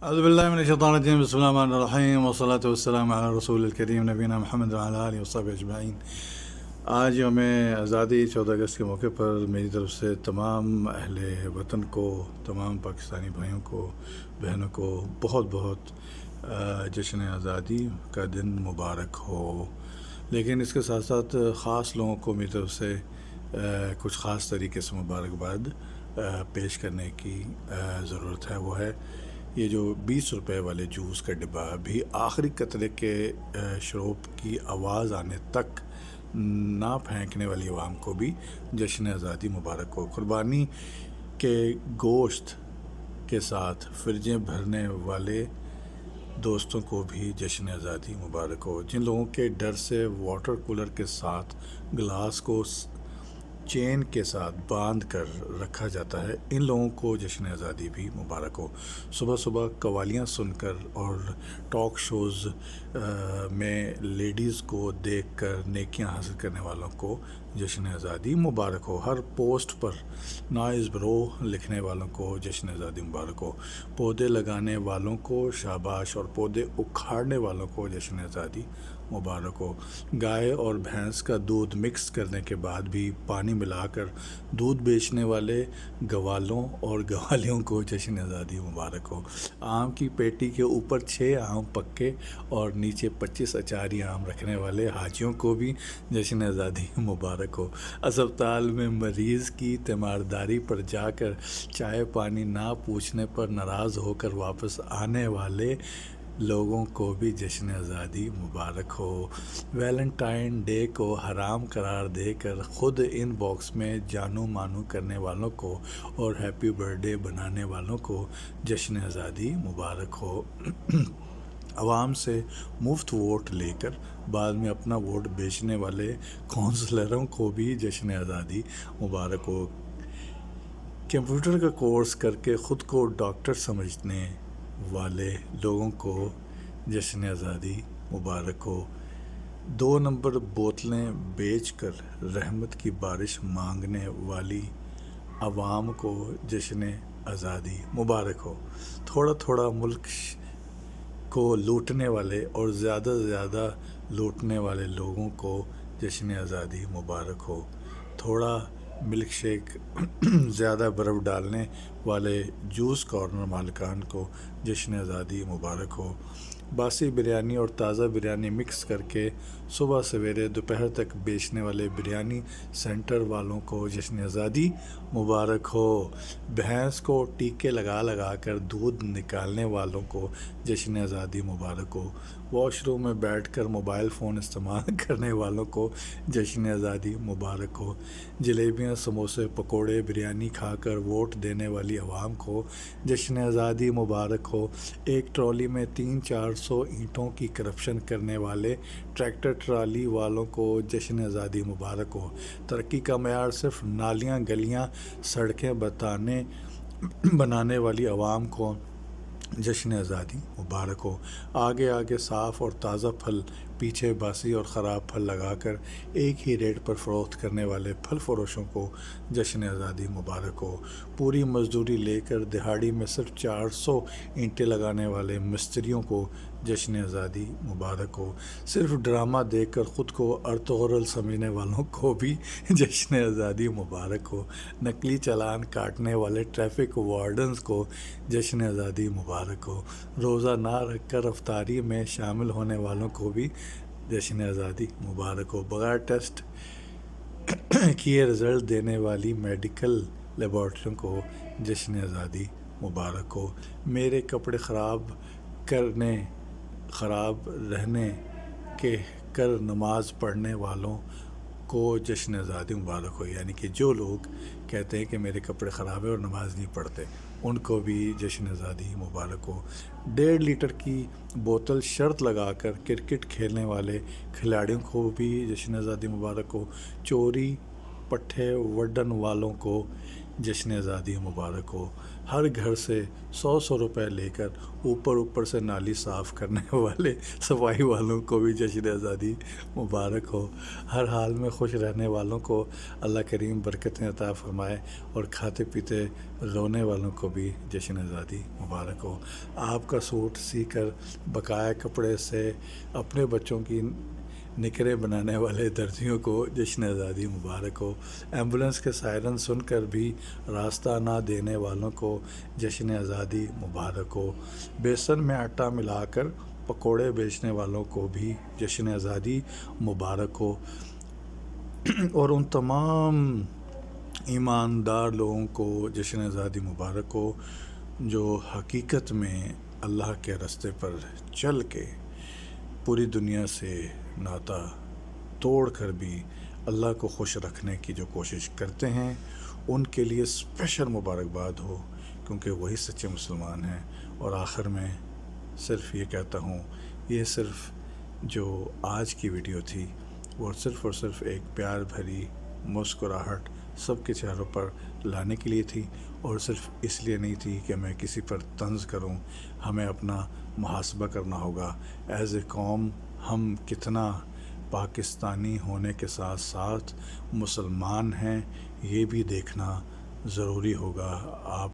أعوذ بالله من الشيطان الرجيم. بسم الله الرحمن الرحيم والصلاة والسلام على رسول الکریم نبینا محمد وعلی آلہ وصحبہ اجمعین. آج یوم آزادی 14 اگست کے موقع پر میری طرف سے تمام اہل وطن کو، تمام پاکستانی بھائیوں کو، بہنوں کو بہت بہت جشن آزادی کا دن مبارک ہو. لیکن اس کے ساتھ ساتھ خاص لوگوں کو میری طرف سے کچھ خاص طریقے سے مبارکباد پیش کرنے کی ضرورت ہے. وہ ہے یہ جو 20 روپے والے جوس کا ڈبہ بھی آخری قطرے کے شروب کی آواز آنے تک نہ پھینکنے والی عوام کو بھی جشن آزادی مبارک ہو. قربانی کے گوشت کے ساتھ فرجیں بھرنے والے دوستوں کو بھی جشن آزادی مبارک ہو. جن لوگوں کے ڈر سے واٹر کولر کے ساتھ گلاس کو چین کے ساتھ باندھ کر رکھا جاتا ہے، ان لوگوں کو جشن آزادی بھی مبارک ہو. صبح صبح قوالیاں سن کر اور ٹاک شوز میں لیڈیز کو دیکھ کر نیکیاں حاصل کرنے والوں کو جشن آزادی مبارک ہو. ہر پوسٹ پر نائز برو لکھنے والوں کو جشن آزادی مبارک ہو. پودے لگانے والوں کو شاباش اور پودے اکھاڑنے والوں کو جشن آزادی مبارک ہو. گائے اور بھینس کا دودھ مکس کرنے کے بعد بھی پانی ملا کر دودھ بیچنے والے گوالوں اور گوالیوں کو جشن آزادی مبارک ہو. آم کی پیٹی کے اوپر 6 آم پکے اور نیچے 25 اچاری آم رکھنے والے حاجیوں کو بھی جشن آزادی مبارک ہو. اسپتال میں مریض کی تیمارداری پر جا کر چائے پانی نہ پوچھنے پر ناراض ہو کر واپس آنے والے لوگوں کو بھی جشن آزادی مبارک ہو. ویلنٹائن ڈے کو حرام قرار دے کر خود ان باکس میں جانو مانو کرنے والوں کو اور ہیپی برتھ ڈے بنانے والوں کو جشن آزادی مبارک ہو. عوام سے مفت ووٹ لے کر بعد میں اپنا ووٹ بیچنے والے کونسلروں کو بھی جشن آزادی مبارک ہو. کمپیوٹر کا کورس کر کے خود کو ڈاکٹر سمجھنے والے لوگوں کو جشن آزادی مبارک ہو. 2 نمبر بوتلیں بیچ کر رحمت کی بارش مانگنے والی عوام کو جشن آزادی مبارک ہو. تھوڑا تھوڑا ملک کو لوٹنے والے اور زیادہ سے زیادہ لوٹنے والے لوگوں کو جشن آزادی مبارک ہو. تھوڑا ملک شیک زیادہ برف ڈالنے والے جوس کارنر مالکان کو جشن آزادی مبارک ہو. باسی بریانی اور تازہ بریانی مکس کر کے صبح سویرے دوپہر تک بیچنے والے بریانی سینٹر والوں کو جشن آزادی مبارک ہو. بھینس کو ٹیکے لگا لگا کر دودھ نکالنے والوں کو جشن آزادی مبارک ہو. واش روم میں بیٹھ کر موبائل فون استعمال کرنے والوں کو جشن آزادی مبارک ہو. جلیبیاں سموسے پکوڑے بریانی کھا کر ووٹ دینے والی عوام کو جشن آزادی مبارک ہو. ایک ٹرالی میں 300-400 اینٹوں کی کرپشن کرنے والے ٹریکٹر ٹرالی والوں کو جشن آزادی مبارک ہو. ترقی کا معیار صرف نالیاں گلیاں سڑکیں بنانے والی عوام کو جشن آزادی مبارک ہو. آگے آگے صاف اور تازہ پھل، پیچھے باسی اور خراب پھل لگا کر ایک ہی ریٹ پر فروخت کرنے والے پھل فروشوں کو جشن آزادی مبارک ہو. پوری مزدوری لے کر دہاڑی میں صرف 400 اینٹیں لگانے والے مستریوں کو جشن آزادی مبارک ہو. صرف ڈرامہ دیکھ کر خود کو ارطغرل سمجھنے والوں کو بھی جشن آزادی مبارک ہو. نقلی چالان کاٹنے والے ٹریفک وارڈنز کو جشن آزادی مبارک ہو. روزہ نہ رکھ کر افطاری میں شامل ہونے والوں کو بھی جشن آزادی مبارک ہو. بغیر ٹیسٹ کیے رزلٹ دینے والی میڈیکل لیبارٹریوں کو جشن آزادی مبارک ہو. میرے کپڑے خراب رہنے کے کر نماز پڑھنے والوں کو جشن آزادی مبارک ہو. یعنی کہ جو لوگ کہتے ہیں کہ میرے کپڑے خراب ہیں اور نماز نہیں پڑھتے، ان کو بھی جشن آزادی مبارک ہو. 1.5 لیٹر کی بوتل شرط لگا کر کرکٹ کھیلنے والے کھلاڑیوں کو بھی جشن آزادی مبارک ہو. چوری پٹھے وڈن والوں کو جشن آزادی مبارک ہو۔ ہر گھر سے 100 روپے لے کر اوپر سے نالی صاف کرنے والے صفائی والوں کو بھی جشن آزادی مبارک ہو۔ ہر حال میں خوش رہنے والوں کو اللہ کریم برکتیں عطا فرمائے، اور کھاتے پیتے رونے والوں کو بھی جشن آزادی مبارک ہو۔ آپ کا سوٹ سی کر بقایا کپڑے سے اپنے بچوں کی نکریں بنانے والے درزیوں کو جشن آزادی مبارک ہو۔ ایمبولنس کے سائرن سن کر بھی راستہ نہ دینے والوں کو جشن آزادی مبارک ہو۔ بیسن میں آٹا ملا کر پکوڑے بیچنے والوں کو بھی جشن آزادی مبارک ہو، اور ان تمام ایماندار لوگوں کو جشن آزادی مبارک ہو جو حقیقت میں اللہ کے راستے پر چل کے پوری دنیا سے ناطہ توڑ کر بھی اللہ کو خوش رکھنے کی جو کوشش کرتے ہیں، ان کے لیے اسپیشل مبارکباد ہو، کیونکہ وہی سچے مسلمان ہیں۔ اور آخر میں صرف یہ کہتا ہوں، یہ صرف جو آج کی ویڈیو تھی وہ صرف اور صرف ایک پیار بھری مسکراہٹ سب کے چہروں پر لانے کے لیے تھی، اور صرف اس لیے نہیں تھی کہ میں کسی پر طنز کروں۔ ہمیں اپنا محاسبہ کرنا ہوگا، ایز اے قوم ہم کتنا پاکستانی ہونے کے ساتھ ساتھ مسلمان ہیں، یہ بھی دیکھنا ضروری ہوگا۔ آپ